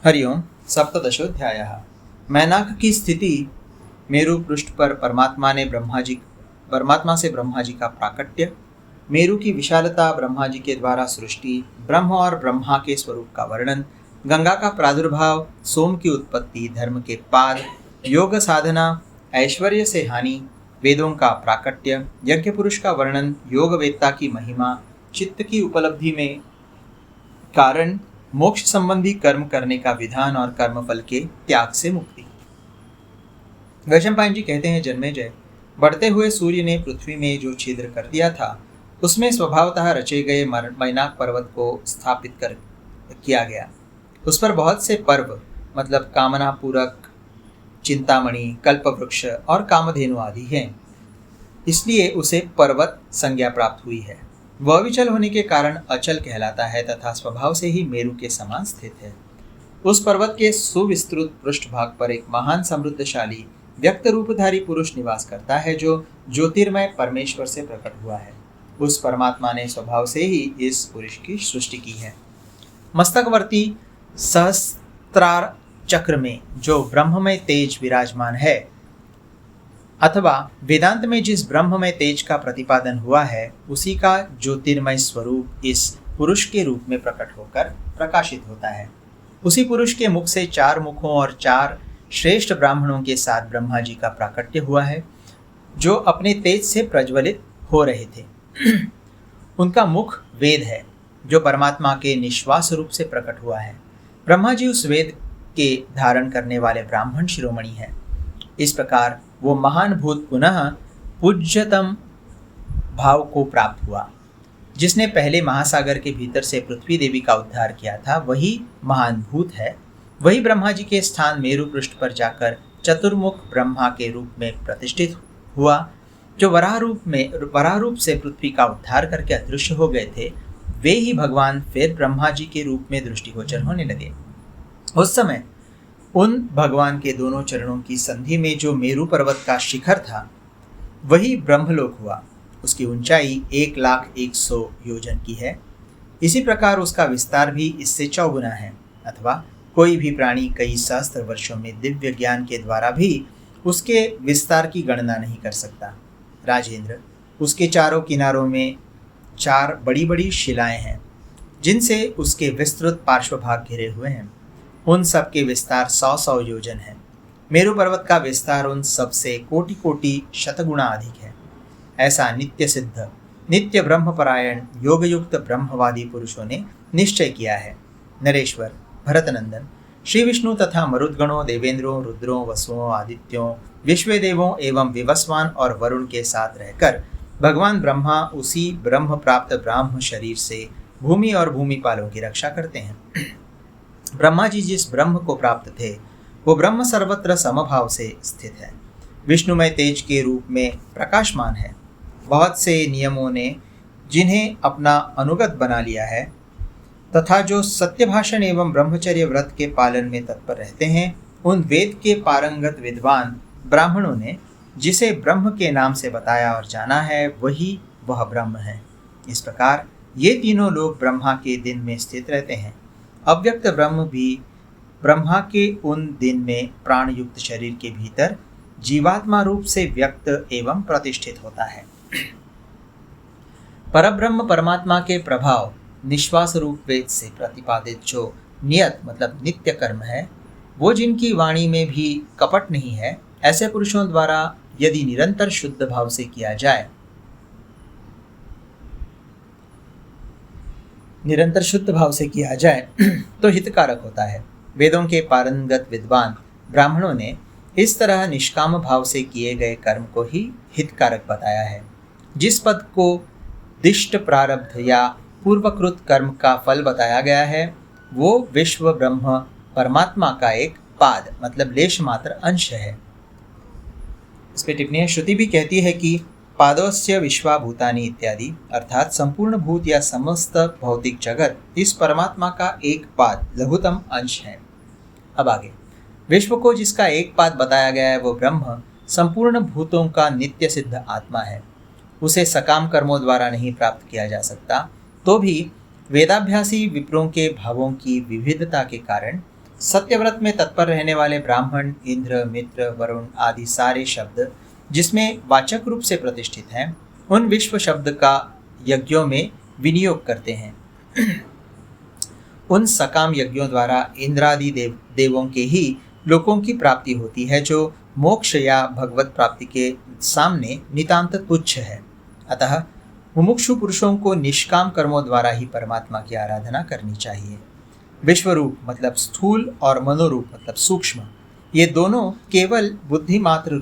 हरिओम। सप्तदशोध्यायः। मैनाक की स्थिति। मेरु पृष्ठ पर परमात्मा से ब्रह्मा जी का प्राकट्य। मेरु की विशालता, ब्रह्मा जी के द्वारा सृष्टि, ब्रह्म और ब्रह्मा के स्वरूप का वर्णन, गंगा का प्रादुर्भाव, सोम की उत्पत्ति, धर्म के पाद, योग साधना, ऐश्वर्य से हानि, वेदों का प्राकट्य, यज्ञ पुरुष का वर्णन, योग वेत्ता की महिमा, चित्त की उपलब्धि में कारण, मोक्ष संबंधी कर्म करने का विधान और कर्मफल के त्याग से मुक्ति। वैशंपायन जी कहते हैं, जन्मेजय, बढ़ते हुए सूर्य ने पृथ्वी में जो छिद्र कर दिया था, उसमें स्वभावतः रचे गए मैनाक पर्वत को स्थापित कर किया गया। उस पर बहुत से पर्व मतलब कामना पूरक, चिंतामणि, कल्पवृक्ष और कामधेनु आदि हैं। इसलिए उसे पर्वत संज्ञा प्राप्त हुई है। वह अविचल होने के कारण अचल कहलाता है तथा स्वभाव से ही मेरु के समान स्थित है। उस पर्वत के सुविस्तृत पृष्ठभाग पर एक महान समृद्धशाली व्यक्त रूपधारी पुरुष निवास करता है, जो ज्योतिर्मय परमेश्वर से प्रकट हुआ है। उस परमात्मा ने स्वभाव से ही इस पुरुष की सृष्टि की है। मस्तकवर्ती सहस्त्रार चक्र में जो ब्रह्ममय तेज विराजमान है, अथवा वेदांत में जिस ब्रह्म में तेज का प्रतिपादन हुआ है, उसी का ज्योतिर्मय स्वरूप इस पुरुष के रूप में प्रकट होकर प्रकाशित होता है। उसी पुरुष के मुख से 4 मुखों और 4 श्रेष्ठ ब्राह्मणों के साथ ब्रह्मा जी का प्राकट्य हुआ है, जो अपने तेज से प्रज्वलित हो रहे थे। उनका मुख वेद है, जो परमात्मा के निश्वास रूप से प्रकट हुआ है। ब्रह्मा जी उस वेद के धारण करने वाले ब्राह्मण शिरोमणि हैं। इस प्रकार वो महान भूत पुनः पूज्यतम भाव को प्राप्त हुआ। जिसने पहले महासागर के भीतर से पृथ्वी देवी का उद्धार किया था, वही महान भूत है। वही ब्रह्मा जी के स्थान मेरु पृष्ठ पर जाकर चतुर्मुख ब्रह्मा के रूप में प्रतिष्ठित हुआ। जो वराह रूप से पृथ्वी का उद्धार करके अदृश्य हो गए थे, वे ही भगवान फिर ब्रह्मा जी के रूप में दृष्टिगोचर होने लगे। उस समय उन भगवान के दोनों चरणों की संधि में जो मेरु पर्वत का शिखर था, वही ब्रह्मलोक हुआ। उसकी ऊंचाई 1,01,00,000 योजन की है। इसी प्रकार उसका विस्तार भी इससे 4 गुना है, अथवा कोई भी प्राणी कई सहस्त्र वर्षों में दिव्य ज्ञान के द्वारा भी उसके विस्तार की गणना नहीं कर सकता। राजेंद्र, उसके चारों किनारों में 4 बड़ी बड़ी शिलाएं हैं, जिनसे उसके विस्तृत पार्श्वभाग घिरे हुए हैं। उन सब के विस्तार 100 योजन है। मेरु पर्वत का विस्तार उन सब से कोटि शतगुणा अधिक है। ऐसा नित्य सिद्ध, नित्य ब्रह्मपरायण, योगयुक्त ब्रह्मवादी पुरुषों ने निश्चय किया है। नरेश्वर, भरतनंदन, श्री विष्णु तथा मरुद्गणों, देवेंद्रों, रुद्रों, वसुओं, आदित्यों, विश्वदेवों एवं विवस्वान और वरुण के साथ रहकर भगवान ब्रह्मा उसी ब्रह्म प्राप्त ब्राह्म शरीर से भूमि और भूमिपालों की रक्षा करते हैं। ब्रह्मा जी जिस ब्रह्म को प्राप्त थे, वो ब्रह्म सर्वत्र समभाव से स्थित है। विष्णुमय तेज के रूप में प्रकाशमान है। बहुत से नियमों ने जिन्हें अपना अनुगत बना लिया है, तथा जो सत्यभाषण एवं ब्रह्मचर्य व्रत के पालन में तत्पर रहते हैं, उन वेद के पारंगत विद्वान ब्राह्मणों ने जिसे ब्रह्म के नाम से बताया और जाना है, वही वह ब्रह्म है। इस प्रकार ये तीनों लोग ब्रह्मा के दिन में स्थित रहते हैं। अव्यक्त ब्रह्म भी ब्रह्मा के उन दिन में प्राण युक्त शरीर के भीतर जीवात्मा रूप से व्यक्त एवं प्रतिष्ठित होता है। परब्रह्म परमात्मा के प्रभाव निश्वास रूप वेद से प्रतिपादित जो नियत मतलब नित्य कर्म है, वो जिनकी वाणी में भी कपट नहीं है, ऐसे पुरुषों द्वारा यदि निरंतर शुद्ध भाव से किया जाए, तो हितकारक होता है। वेदों के पारंगत विद्वान ब्राह्मणों ने इस तरह निष्काम भाव से किए गए कर्म को ही हितकारक बताया है। जिस पद को दिष्ट प्रारब्ध या पूर्वकृत कर्म का फल बताया गया है, वो विश्व ब्रह्म परमात्मा का एक पाद मतलब लेश मात्र अंश है। इस पे टिप्पणी है, श्रुति भी कहती है कि पादोस्य विश्वाभूतानि इत्यादि, अर्थात संपूर्ण भूत या समस्त भौतिक जगत इस परमात्मा का एक पाद लघुतम अंश है। अब आगे, विश्व को जिसका एक पाद बताया गया है, वो ब्रह्म संपूर्ण भूतों का नित्य सिद्ध आत्मा है। उसे सकाम कर्मों द्वारा नहीं प्राप्त किया जा सकता, तो भी वेदाभ्यासी विप्रों के भावों की विविधता के कारण सत्यव्रत में तत्पर रहने वाले ब्राह्मण, इंद्र, मित्र, वरुण आदि सारे शब्द जिसमें वाचक रूप से प्रतिष्ठित हैं, उन विश्व शब्द का यज्ञों में विनियोग करते हैं। उन सकाम यज्ञों द्वारा इंद्रादि देवों के ही लोकों की प्राप्ति होती है, जो मोक्ष या भगवत प्राप्ति के सामने नितांत तुच्छ है। अतः मुमुक्षु पुरुषों को निष्काम कर्मों द्वारा ही परमात्मा की आराधना करनी चाहिए। विश्वरूप मतलब स्थूल और मनोरूप मतलब सूक्ष्म, ये दोनों केवल बुद्धिमात्र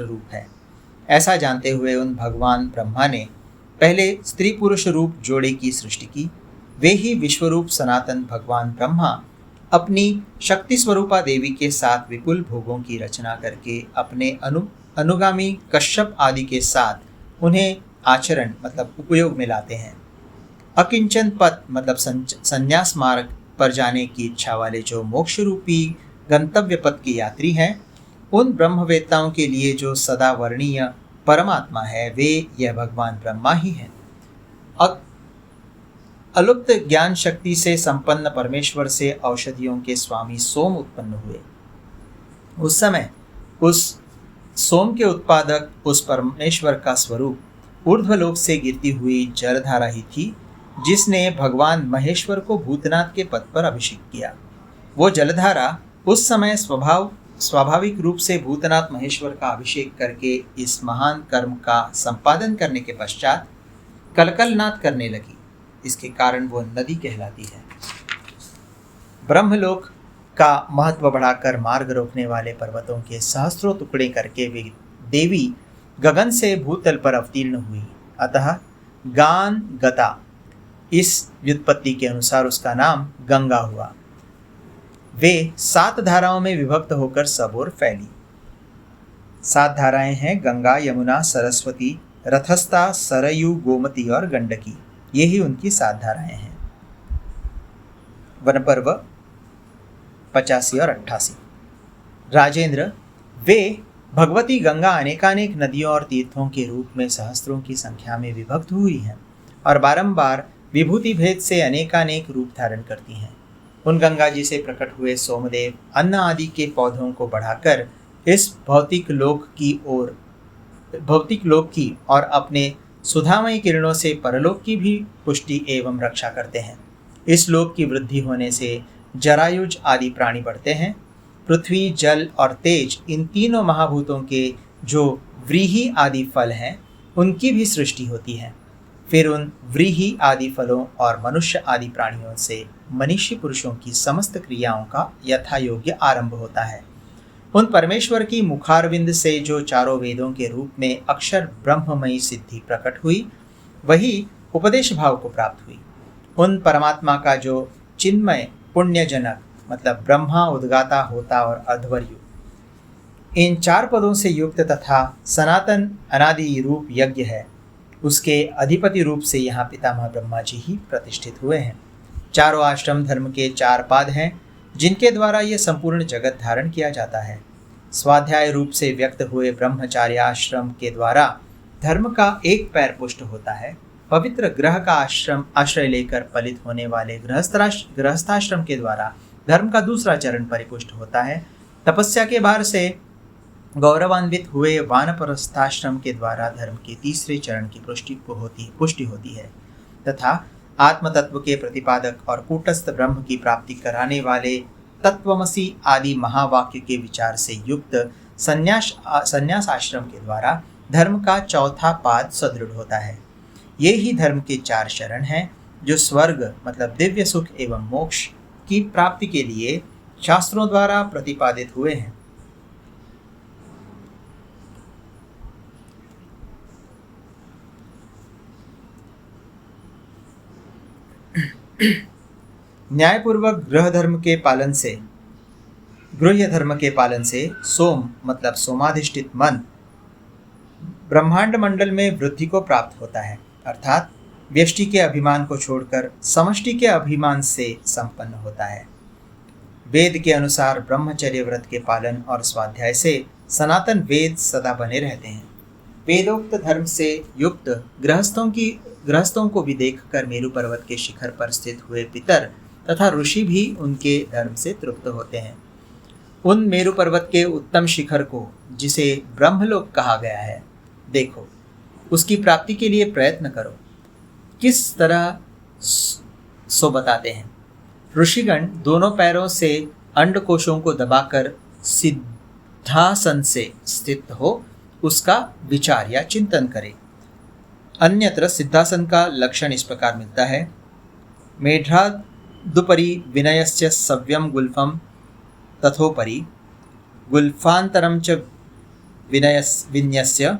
रूप है। ऐसा जानते हुए उन भगवान ब्रह्मा ने पहले स्त्री पुरुष रूप जोड़े की सृष्टि की। वे ही विश्वरूप सनातन भगवान ब्रह्मा अपनी शक्ति स्वरूपा देवी के साथ विपुल भोगों की रचना करके अपने अनुगामी कश्यप आदि के साथ उन्हें आचरण मतलब उपयोग में लाते हैं। अकिंचन पद मतलब संन्यास मार्ग पर जाने की इच्छा वाले जो मोक्ष रूपी गंतव्य पद के यात्री हैं, उन ब्रह्मवेत्ताओं के लिए जो सदा वर्णीय परमात्मा है, वे यह भगवान ब्रह्मा ही हैं। अलुप्त ज्ञान शक्ति से संपन्न परमेश्वर से औषधियों के स्वामी सोम उत्पन्न हुए। उस समय उस सोम के उत्पादक उस परमेश्वर का स्वरूप ऊर्ध्वलोक से गिरती हुई जलधारा ही थी, जिसने भगवान महेश्वर को भूतनाथ के पद पर अभिषेक किया। वो जलधारा उस समय स्वाभाविक रूप से भूतनाथ महेश्वर का अभिषेक करके इस महान कर्म का संपादन करने के पश्चात कलकलनाद करने लगी। इसके कारण वो नदी कहलाती है। ब्रह्मलोक का महत्व बढ़ाकर मार्ग रोकने वाले पर्वतों के सहस्त्रों टुकड़े करके वे देवी गगन से भूतल पर अवतीर्ण हुई। अतः गान गता इस व्युत्पत्ति के अनुसार उसका नाम गंगा हुआ। वे 7 धाराओं में विभक्त होकर सब ओर फैली। 7 धाराएं हैं गंगा, यमुना, सरस्वती, रथस्ता, सरयू, गोमती और गंडकी। यही उनकी 7 धाराएं हैं। वन पर्व 85 और 88। राजेंद्र, वे भगवती गंगा अनेकानेक नदियों और तीर्थों के रूप में सहस्त्रों की संख्या में विभक्त हुई हैं और बारंबार विभूति भेद से अनेकानेक रूप धारण करती हैं। उन गंगा जी से प्रकट हुए सोमदेव अन्न आदि के पौधों को बढ़ाकर इस भौतिक लोक की और अपने सुधामयी किरणों से परलोक की भी पुष्टि एवं रक्षा करते हैं। इस लोक की वृद्धि होने से जरायुज आदि प्राणी बढ़ते हैं। पृथ्वी, जल और तेज, इन तीनों महाभूतों के जो व्रीहि आदि फल हैं, उनकी भी सृष्टि होती है। फिर उन व्रीहि आदि फलों और मनुष्य आदि प्राणियों से मनुष्य पुरुषों की समस्त क्रियाओं का यथा योग्य आरंभ होता है। उन परमेश्वर की मुखारविंद से जो चारों वेदों के रूप में अक्षर ब्रह्ममयी सिद्धि प्रकट हुई, वही उपदेश भाव को प्राप्त हुई। उन परमात्मा का जो चिन्मय पुण्यजनक मतलब ब्रह्मा, उद्गाता, होता और अध्वर्यु, इन 4 पदों से युक्त तथा सनातन अनादि रूप यज्ञ है, उसके अधिपति रूप से यहाँ पितामह ब्रह्मा जी ही प्रतिष्ठित हुए हैं। चारों आश्रम धर्म के 4 पाद हैं, जिनके द्वारा यह संपूर्ण जगत धारण किया जाता है। स्वाध्याय रूप से व्यक्त हुए ब्रह्मचार्य आश्रम के द्वारा धर्म का एक पैर पुष्ट होता है। पवित्र ग्रह का आश्रय लेकर पलित होने वाले गृहस्थाश्रम के द्वारा धर्म का दूसरा चरण परिपुष्ट होता है। तपस्या के भार से गौरवान्वित हुए वानप्रस्थाश्रम के द्वारा धर्म के तीसरे चरण की पुष्टि होती है तथा आत्म तत्व के प्रतिपादक और कूटस्थ ब्रह्म की प्राप्ति कराने वाले तत्वमसी आदि महावाक्य के विचार से युक्त संन्यास आश्रम के द्वारा धर्म का चौथा पाद सुदृढ़ होता है। ये ही धर्म के 4 शरण हैं, जो स्वर्ग मतलब दिव्य सुख एवं मोक्ष की प्राप्ति के लिए शास्त्रों द्वारा प्रतिपादित हुए हैं। न्यायपूर्वक गृह्य धर्म के पालन से सोम मतलब सोमाधिष्ठित मन ब्रह्मांड मंडल में वृद्धि को प्राप्त होता है, अर्थात व्यष्टि के अभिमान को छोड़कर समष्टि के अभिमान से संपन्न होता है। वेद के अनुसार ब्रह्मचर्य व्रत के पालन और स्वाध्याय से सनातन वेद सदा बने रहते हैं। वेदोक्त धर्म से युक्त गृहस्थों को भी देखकर मेरु पर्वत के शिखर पर स्थित हुए पितर तथा ऋषि भी उनके धर्म से तृप्त होते हैं। उन मेरु पर्वत के उत्तम शिखर को, जिसे ब्रह्मलोक कहा गया है, देखो, उसकी प्राप्ति के लिए प्रयत्न करो। किस तरह सो बताते हैं। ऋषिगण दोनों पैरों से अंडकोशों को दबाकर सिद्धासन से स्थित हो उसका विचार या चिंतन करें। अन्यत्र सिद्धासन का लक्षण इस प्रकार मिलता है। मेढ्रादुपरि विनयस्य सव्यम गुल्फम तथोपरि गुल्फांतरम च विन्यस्य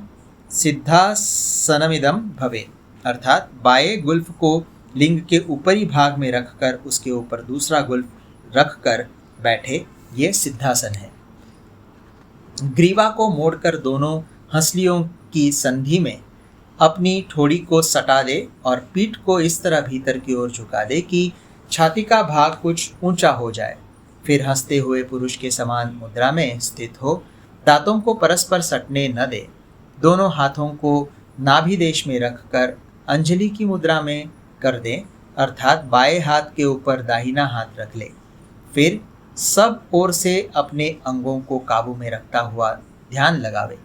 सिद्धासनमिदं भवेत्। अर्थात बाएं गुल्फ को लिंग के ऊपरी भाग में रखकर उसके ऊपर दूसरा गुल्फ रखकर बैठे, ये सिद्धासन है। ग्रीवा को मोड़कर दोनों हंसलियों की संधि में अपनी ठोड़ी को सटा दे और पीठ को इस तरह भीतर की ओर झुका दे कि छाती का भाग कुछ ऊंचा हो जाए। फिर हंसते हुए पुरुष के समान मुद्रा में स्थित हो, दांतों को परस्पर सटने न दे, दोनों हाथों को नाभि देश में रखकर अंजलि की मुद्रा में कर दे, अर्थात बाएं हाथ के ऊपर दाहिना हाथ रख ले। फिर सब ओर से अपने अंगों को काबू में रखता हुआ ध्यान लगावे।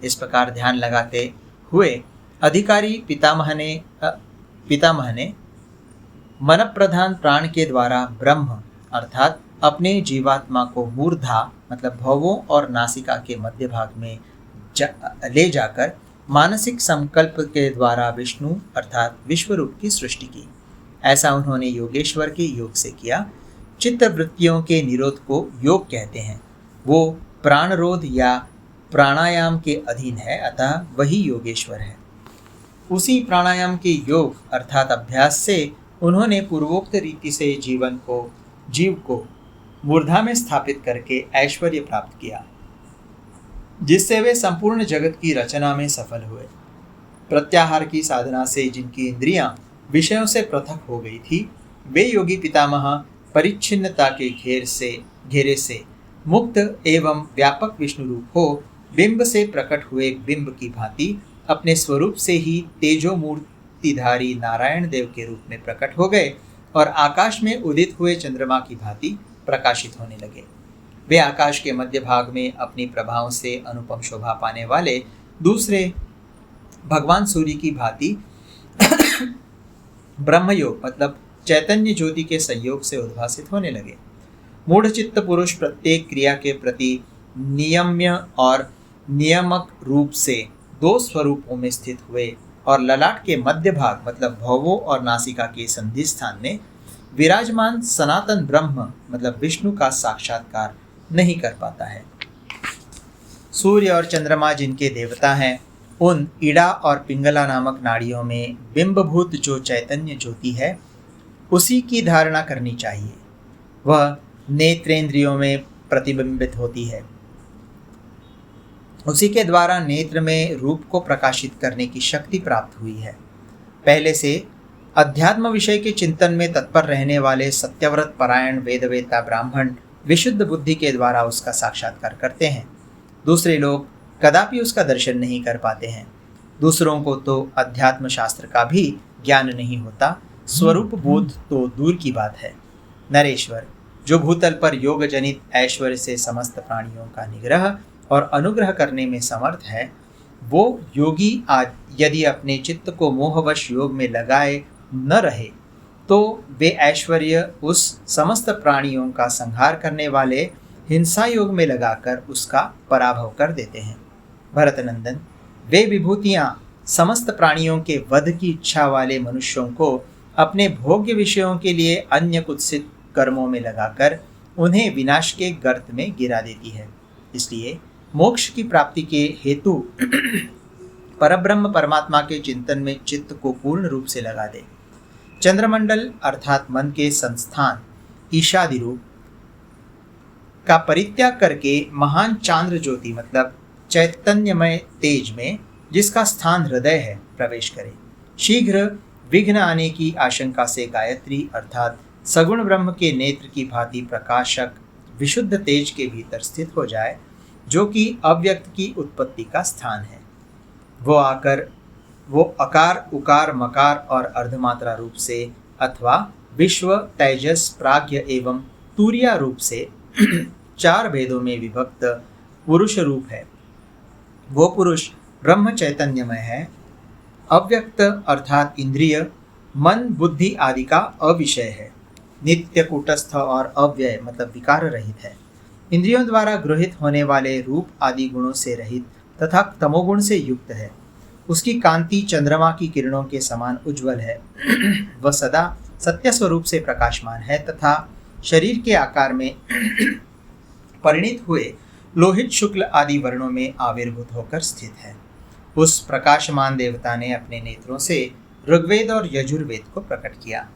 इस प्रकार ध्यान लगाते हुए अधिकारी पितामह ने मन प्रधान प्राण के द्वारा ब्रह्म अर्थात अपने जीवात्मा को मूर्धा मतलब भवों और नासिका के मध्य भाग में ले जाकर मानसिक संकल्प के द्वारा विष्णु अर्थात विश्वरूप की सृष्टि की। ऐसा उन्होंने योगेश्वर के योग से किया। चित्त वृत्तियों के निरोध को योग कहते हैं। वो प्राणरोध या प्राणायाम के अधीन है, अतः वही योगेश्वर है। उसी प्राणायाम के योग अर्थात अभ्यास से उन्होंने पूर्वोक्त रीति से जीव को मूर्धा में स्थापित करके ऐश्वर्य प्राप्त किया, जिससे वे संपूर्ण जगत की रचना में सफल हुए। प्रत्याहार की साधना से जिनकी इंद्रियां विषयों से पृथक हो गई थी, वे योगी पितामह परिच्छिन्नता के घेरे से मुक्त एवं व्यापक विष्णु रूप हो बिंब से प्रकट हुए बिंब की भांति अपने स्वरूप से ही तेजो मूर्तिधारी नारायण देव के रूप में प्रकट हो गए और आकाश में उदित हुए चंद्रमा की भांति प्रकाशित होने लगे। वे आकाश के मध्य भाग में अपनी प्रभाओं से अनुपम शोभा पाने वाले दूसरे भगवान सूर्य की भांति ब्रह्मयोग मतलब चैतन्य ज्योति के संयोग से उद्भासित होने लगे। मूढ़ चित्त पुरुष प्रत्येक क्रिया के प्रति नियम्य और नियामक रूप से दो स्वरूपों में स्थित हुए और ललाट के मध्य भाग मतलब भवों और नासिका के संधि स्थान में विराजमान सनातन ब्रह्म मतलब विष्णु का साक्षात्कार नहीं कर पाता है। सूर्य और चंद्रमा जिनके देवता हैं, उन इड़ा और पिंगला नामक नाड़ियों में बिंबभूत जो चैतन्य ज्योति है, उसी की धारणा करनी चाहिए। वह नेत्रेंद्रियों में प्रतिबिंबित होती है। उसी के द्वारा नेत्र में रूप को प्रकाशित करने की शक्ति प्राप्त हुई है। पहले से अध्यात्म विषय के चिंतन में तत्पर रहने वाले सत्यव्रत परायण वेदवेता ब्राह्मण विशुद्ध बुद्धि के द्वारा उसका साक्षात्कार करते हैं। दूसरे लोग कदापि उसका दर्शन नहीं कर पाते हैं। दूसरों को तो अध्यात्म शास्त्र का भी ज्ञान नहीं होता, स्वरूप बोध तो दूर की बात है। नरेश्वर जो भूतल पर योग जनित ऐश्वर्य से समस्त प्राणियों का निग्रह और अनुग्रह करने में समर्थ है, वो योगी आज यदि अपने चित्त को मोहवश योग में लगाए न रहे तो वे ऐश्वर्य उस समस्त प्राणियों का संहार करने वाले हिंसा योग में लगाकर उसका पराभव कर देते हैं। भरतनंदन, वे विभूतियाँ समस्त प्राणियों के वध की इच्छा वाले मनुष्यों को अपने भोग्य विषयों के लिए अन्य कुत्सित कर्मों में लगाकर उन्हें विनाश के गर्त में गिरा देती है। इसलिए मोक्ष की प्राप्ति के हेतु परब्रह्म परमात्मा के चिंतन में चित्त को पूर्ण रूप से लगा दे। चंद्रमंडल अर्थात मन के संस्थान ईशादि रूप का परित्याग करके महान चांद्र ज्योति मतलब चैतन्यमय तेज में, जिसका स्थान हृदय है, प्रवेश करे। शीघ्र विघ्न आने की आशंका से गायत्री अर्थात सगुण ब्रह्म के नेत्र की भांति प्रकाशक विशुद्ध तेज के भीतर स्थित हो जाए, जो कि अव्यक्त की उत्पत्ति का स्थान है। वो अकार उकार मकार और अर्धमात्रा रूप से अथवा विश्व, तेजस, प्राज्ञ एवं तूर्या रूप से 4 भेदों में विभक्त पुरुष रूप है। वो पुरुष ब्रह्म चैतन्यमय है, अव्यक्त अर्थात इंद्रिय, मन, बुद्धि आदि का अविषय है, नित्य, कूटस्थ और अव्यय मतलब विकार रहित है, इंद्रियों द्वारा गृहीत होने वाले रूप आदि गुणों से रहित तथा तमोगुण से युक्त है। उसकी कांति चंद्रमा की किरणों के समान उज्जवल है। वह सदा सत्य स्वरूप से प्रकाशमान है तथा शरीर के आकार में परिणित हुए लोहित, शुक्ल आदि वर्णों में आविर्भूत होकर स्थित है। उस प्रकाशमान देवता ने अपने नेत्रों से ऋग्वेद और यजुर्वेद को प्रकट किया।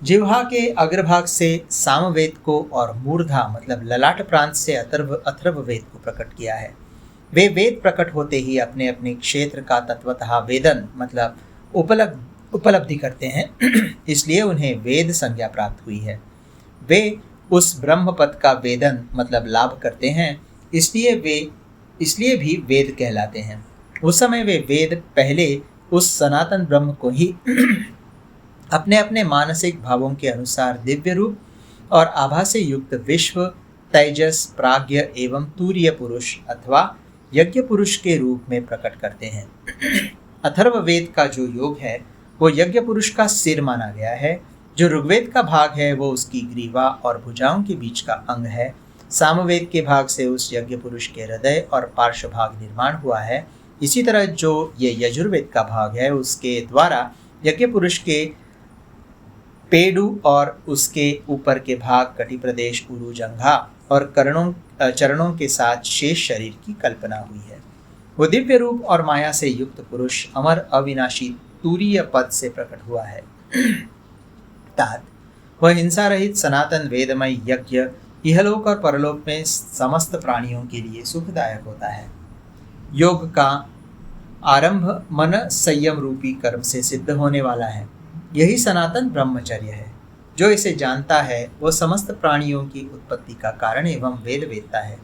जिह्वा के अग्रभाग से सामवेद को और मूर्धा मतलब ललाट प्रांत से अथर्ववेद को प्रकट किया है। वे वेद प्रकट होते ही अपने अपने क्षेत्र का तत्वतः वेदन मतलब उपलब्धि करते हैं, इसलिए उन्हें वेद संज्ञा प्राप्त हुई है। वे उस ब्रह्म पद का वेदन मतलब लाभ करते हैं, इसलिए भी वेद कहलाते हैं। उस समय वे वेद पहले उस सनातन ब्रह्म को ही अपने अपने मानसिक भावों के अनुसार दिव्य रूप और आभा से युक्त विश्व, तेजस, प्राज्ञ एवं तूर्य पुरुष अथवा यज्ञ पुरुष के रूप में प्रकट करते हैं। अथर्ववेद का जो योग है वो यज्ञ पुरुष का सिर माना गया है। जो ऋग्वेद का भाग है वो उसकी ग्रीवा और भुजाओं के बीच का अंग है। सामवेद के भाग से उस यज्ञ पुरुष के हृदय और पार्श्व भाग निर्माण हुआ है। इसी तरह जो ये यजुर्वेद का भाग है उसके द्वारा यज्ञ पुरुष के पेडु और उसके ऊपर के भाग कटि प्रदेश, उरु, जंघा और चरणों के साथ शेष शरीर की कल्पना हुई है। वो दिव्य रूप और माया से युक्त पुरुष अमर अविनाशी तूरीय पद से प्रकट हुआ है। तात वह हिंसा रहित सनातन वेदमय यज्ञ इहलोक और परलोक में समस्त प्राणियों के लिए सुखदायक होता है। योग का आरंभ मन संयम रूपी कर्म से सिद्ध होने वाला है। यही सनातन ब्रह्मचर्य है। जो इसे जानता है वो समस्त प्राणियों की उत्पत्ति का कारण एवं वेद वेदता है।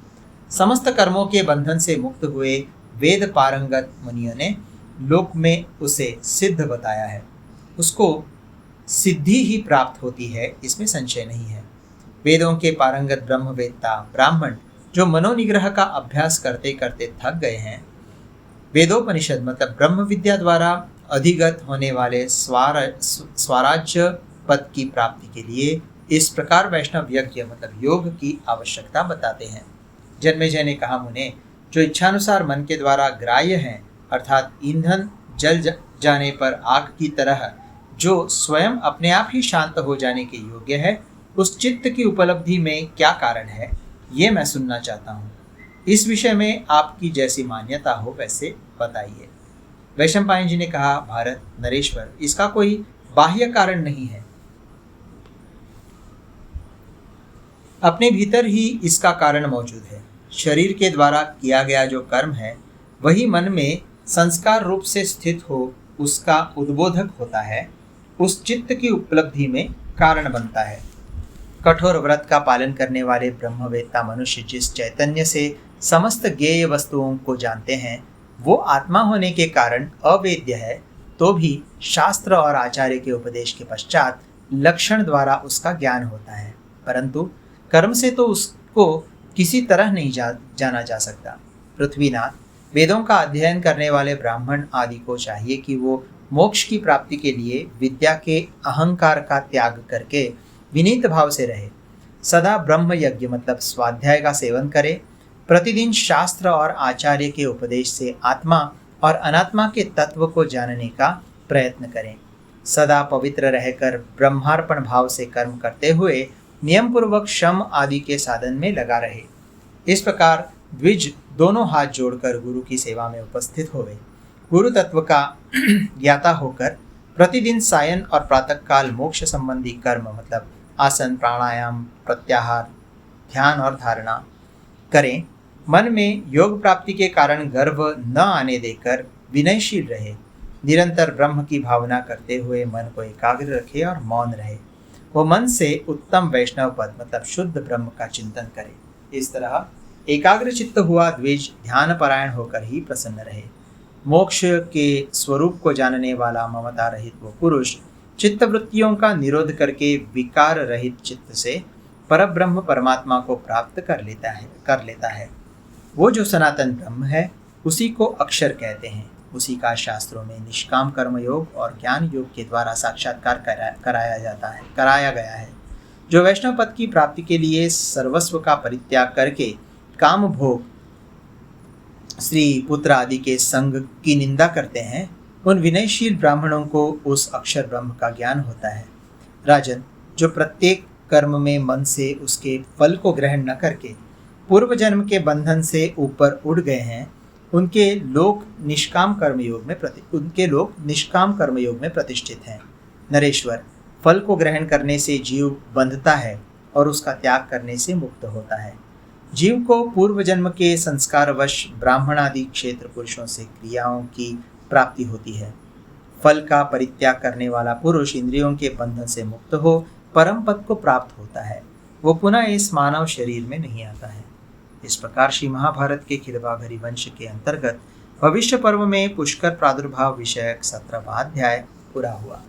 समस्त कर्मों के बंधन से मुक्त हुए वेद पारंगत मुनियों ने लोक में उसे सिद्ध बताया है। उसको सिद्धि ही प्राप्त होती है, इसमें संशय नहीं है। वेदों के पारंगत ब्रह्मवेत्ता ब्राह्मण जो मनोनिग्रह का अभ्यास करते करते थक गए हैं, वेदोपनिषद मतलब ब्रह्म विद्या द्वारा अधिगत होने वाले स्वराज्य पद की प्राप्ति के लिए इस प्रकार वैष्णव यज्ञ मतलब योग की आवश्यकता बताते हैं। जन्मेजय ने कहा, मुने, जो इच्छानुसार मन के द्वारा ग्राह्य हैं अर्थात ईंधन जल जाने पर आग की तरह जो स्वयं अपने आप ही शांत हो जाने के योग्य है, उस चित्त की उपलब्धि में क्या कारण है, ये मैं सुनना चाहता हूँ। इस विषय में आपकी जैसी मान्यता हो वैसे बताइए। वैशंपायन जी ने कहा, भारत नरेश्वर, इसका कोई बाह्य कारण नहीं है, अपने भीतर ही इसका कारण मौजूद है। शरीर के द्वारा किया गया जो कर्म है वही मन में संस्कार रूप से स्थित हो उसका उद्बोधक होता है, उस चित्त की उपलब्धि में कारण बनता है। कठोर व्रत का पालन करने वाले ब्रह्मवेत्ता मनुष्य जिस चैतन्य से समस्त ज्ञेय वस्तुओं को जानते हैं वो आत्मा होने के कारण अवेद्य है, तो भी शास्त्र और आचार्य के उपदेश के पश्चात लक्षण द्वारा उसका ज्ञान होता है, परंतु कर्म से तो उसको किसी तरह नहीं जाना जा सकता। पृथ्वीनाथ, वेदों का अध्ययन करने वाले ब्राह्मण आदि को चाहिए कि वो मोक्ष की प्राप्ति के लिए विद्या के अहंकार का त्याग करके विनीत भाव से रहे, सदा ब्रह्म यज्ञ मतलब स्वाध्याय का सेवन करे, प्रतिदिन शास्त्र और आचार्य के उपदेश से आत्मा और अनात्मा के तत्व को जानने का प्रयत्न करें, सदा पवित्र रहकर ब्रह्मार्पण भाव से कर्म करते हुए नियम पूर्वक श्रम आदि के साधन में लगा रहे। इस प्रकार द्विज दोनों हाथ जोड़कर गुरु की सेवा में उपस्थित होवे, गुरु तत्व का ज्ञाता होकर प्रतिदिन सायं और प्रातःकाल मोक्ष संबंधी कर्म मतलब आसन, प्राणायाम, प्रत्याहार, ध्यान और धारणा करें। मन में योग प्राप्ति के कारण गर्व न आने देकर विनयशील रहे, निरंतर ब्रह्म की भावना करते हुए मन को एकाग्र रखे और मौन रहे। वो मन से उत्तम वैष्णव पद मतलब शुद्ध ब्रह्म का चिंतन करे। इस तरह एकाग्र चित्त हुआ द्विज ध्यान परायण होकर ही प्रसन्न रहे। मोक्ष के स्वरूप को जानने वाला ममता रहित वो पुरुष चित्तवृत्तियों का निरोध करके विकार रहित चित्त से परब्रह्म परमात्मा को प्राप्त कर लेता है। वो जो सनातन ब्रह्म है उसी को अक्षर कहते हैं। उसी का शास्त्रों में निष्काम कर्म योग और ज्ञान योग के द्वारा साक्षात्कार कराया गया है। जो वैष्णव पद की प्राप्ति के लिए सर्वस्व का परित्याग करके काम भोग, स्त्री पुत्र आदि के संग की निंदा करते हैं, उन विनयशील ब्राह्मणों को उस अक्षर ब्रह्म का ज्ञान होता है। राजन, जो प्रत्येक कर्म में मन से उसके फल को ग्रहण न करके पूर्व जन्म के बंधन से ऊपर उड़ गए हैं, उनके लोग निष्काम कर्मयोग में प्रतिष्ठित हैं। नरेश्वर, फल को ग्रहण करने से जीव बंधता है और उसका त्याग करने से मुक्त होता है। जीव को पूर्व जन्म के संस्कारवश ब्राह्मण आदि क्षेत्र पुरुषों से क्रियाओं की प्राप्ति होती है। फल का परित्याग करने वाला पुरुष इंद्रियों के बंधन से मुक्त हो परम पद को प्राप्त होता है। वो पुनः इस मानव शरीर में नहीं आता है। इस प्रकार श्री महाभारत के खिलवाघरी वंश के अंतर्गत भविष्य पर्व में पुष्कर प्रादुर्भाव विषयक 17वां अध्याय पूरा हुआ।